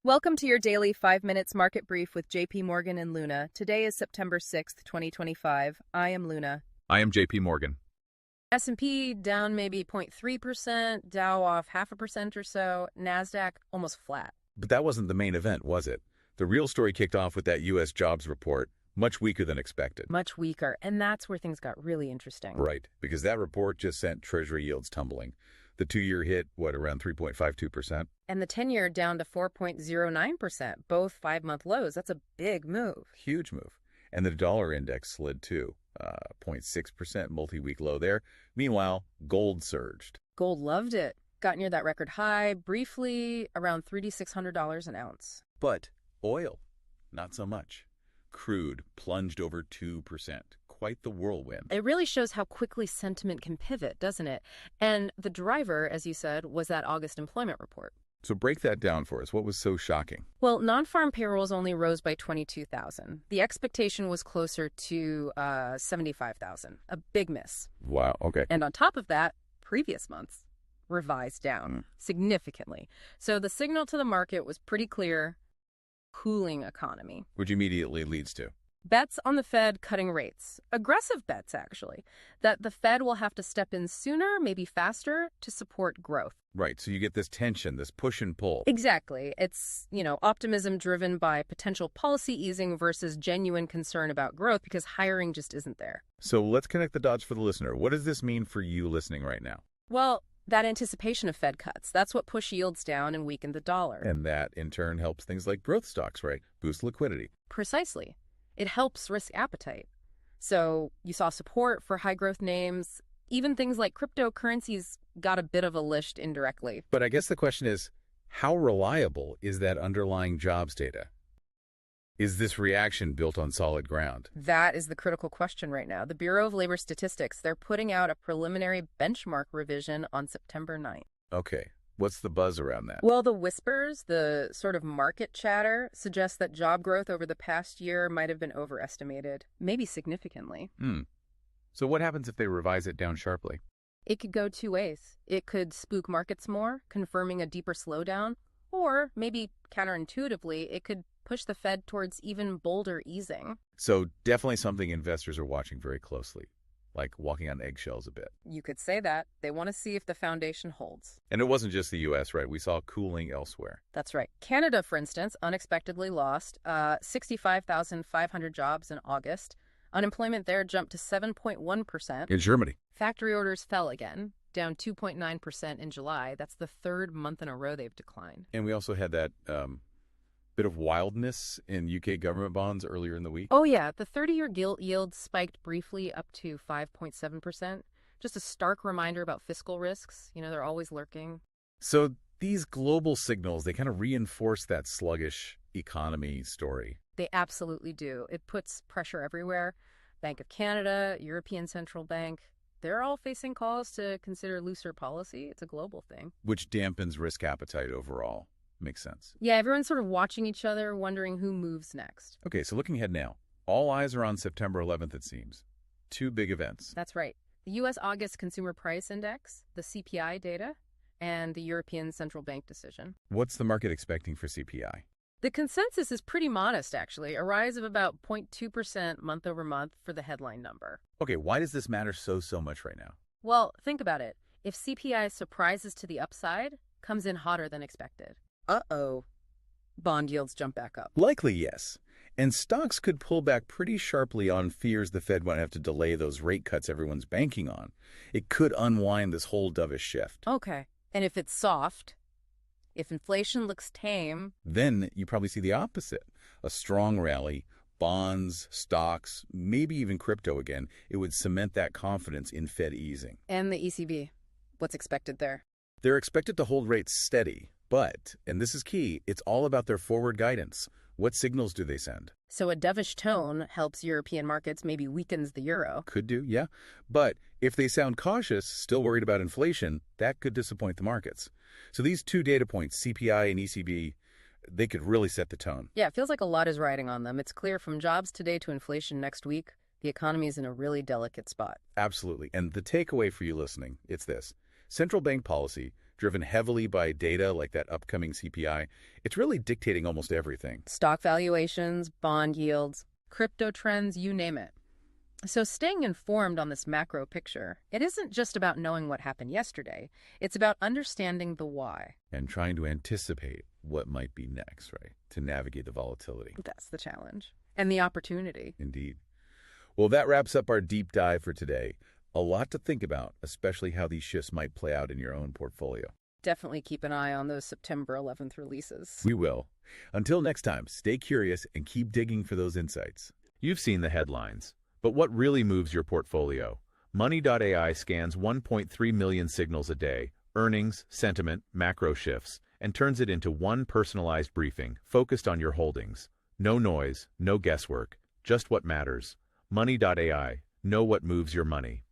Welcome to your daily 5 minutes market brief with JPMorgan and Luna. Today is September 6th, 2025. I am Luna. I am JPMorgan. S&P down maybe 0.3%, Dow off 0.5% or so, NASDAQ almost flat. But that wasn't the main event, was it? The real story kicked off with that U.S. jobs report, much weaker than expected. Much weaker, and that's where things got really interesting. Right, because that report just sent Treasury yields tumbling. The 2-year hit, around 3.52%? And the 10-year down to 4.09%, both 5-month lows. That's a big move. Huge move. And the dollar index slid too, 0.6% multi-week low there. Meanwhile, gold surged. Gold loved it. Got near that record high, briefly around $3,600 an ounce. But oil, not so much. Crude plunged over 2%. Quite the whirlwind. It really shows how quickly sentiment can pivot, doesn't it? And the driver, as you said, was that August employment report. So break that down for us. What was so shocking? Well, non-farm payrolls only rose by 22,000. The expectation was closer to 75,000. A big miss. Wow, okay. And on top of that, previous months revised down significantly. So the signal to the market was pretty clear: cooling economy. Which immediately leads to? Bets on the Fed cutting rates. Aggressive bets, actually. That the Fed will have to step in sooner, maybe faster, to support growth. Right, so you get this tension, this push and pull. Exactly. It's, optimism driven by potential policy easing versus genuine concern about growth because hiring just isn't there. So let's connect the dots for the listener. What does this mean for you listening right now? Well, that anticipation of Fed cuts, that's what pushed yields down and weakened the dollar. And that, in turn, helps things like growth stocks, right? Boost liquidity. Precisely. It helps risk appetite. So you saw support for high-growth names. Even things like cryptocurrencies got a bit of a lift indirectly. But I guess the question is, how reliable is that underlying jobs data? Is this reaction built on solid ground? That is the critical question right now. The Bureau of Labor Statistics, they're putting out a preliminary benchmark revision on September 9th. Okay. What's the buzz around that? Well, the whispers, the sort of market chatter, suggests that job growth over the past year might have been overestimated, maybe significantly. So what happens if they revise it down sharply? It could go two ways. It could spook markets more, confirming a deeper slowdown, or maybe counterintuitively, it could push the Fed towards even bolder easing. So definitely something investors are watching very closely. Like walking on eggshells a bit. You could say that. They want to see if the foundation holds. And it wasn't just the U.S., right? We saw cooling elsewhere. That's right. Canada, for instance, unexpectedly lost 65,500 jobs in August. Unemployment there jumped to 7.1%. In Germany. Factory orders fell again, down 2.9% in July. That's the third month in a row they've declined. And we also had that bit of wildness in UK government bonds earlier in the week. Oh, yeah. The 30-year gilt yield spiked briefly up to 5.7%. Just a stark reminder about fiscal risks. They're always lurking. So these global signals, they kind of reinforce that sluggish economy story. They absolutely do. It puts pressure everywhere. Bank of Canada, European Central Bank, they're all facing calls to consider looser policy. It's a global thing. Which dampens risk appetite overall. Makes sense. Yeah, everyone's sort of watching each other, wondering who moves next. Okay, so looking ahead now. All eyes are on September 11th, it seems. Two big events. That's right. The U.S. August Consumer Price Index, the CPI data, and the European Central Bank decision. What's the market expecting for CPI? The consensus is pretty modest, actually. A rise of about 0.2% month over month for the headline number. Okay, why does this matter so much right now? Well, think about it. If CPI surprises to the upside, comes in hotter than expected. Uh-oh. Bond yields jump back up. Likely, yes. And stocks could pull back pretty sharply on fears the Fed might have to delay those rate cuts everyone's banking on. It could unwind this whole dovish shift. Okay. And if it's soft, if inflation looks tame, then you probably see the opposite. A strong rally, bonds, stocks, maybe even crypto again. It would cement that confidence in Fed easing. And the ECB. What's expected there? They're expected to hold rates steady. But, and this is key, it's all about their forward guidance. What signals do they send? So a dovish tone helps European markets, maybe weakens the euro. Could do, yeah. But if they sound cautious, still worried about inflation, that could disappoint the markets. So these two data points, CPI and ECB, they could really set the tone. Yeah, it feels like a lot is riding on them. It's clear from jobs today to inflation next week, the economy is in a really delicate spot. Absolutely. And the takeaway for you listening, it's this. Central bank policy, driven heavily by data like that upcoming CPI. It's really dictating almost everything. Stock valuations, bond yields, crypto trends, you name it. So staying informed on this macro picture, it isn't just about knowing what happened yesterday. It's about understanding the why. And trying to anticipate what might be next, right? To navigate the volatility. That's the challenge. And the opportunity. Indeed. Well, that wraps up our deep dive for today. A lot to think about, especially how these shifts might play out in your own portfolio. Definitely keep an eye on those September 11th releases. We will. Until next time, stay curious and keep digging for those insights. You've seen the headlines, but what really moves your portfolio? Money.ai scans 1.3 million signals a day, earnings, sentiment, macro shifts, and turns it into one personalized briefing focused on your holdings. No noise, no guesswork, just what matters. Money.ai, know what moves your money.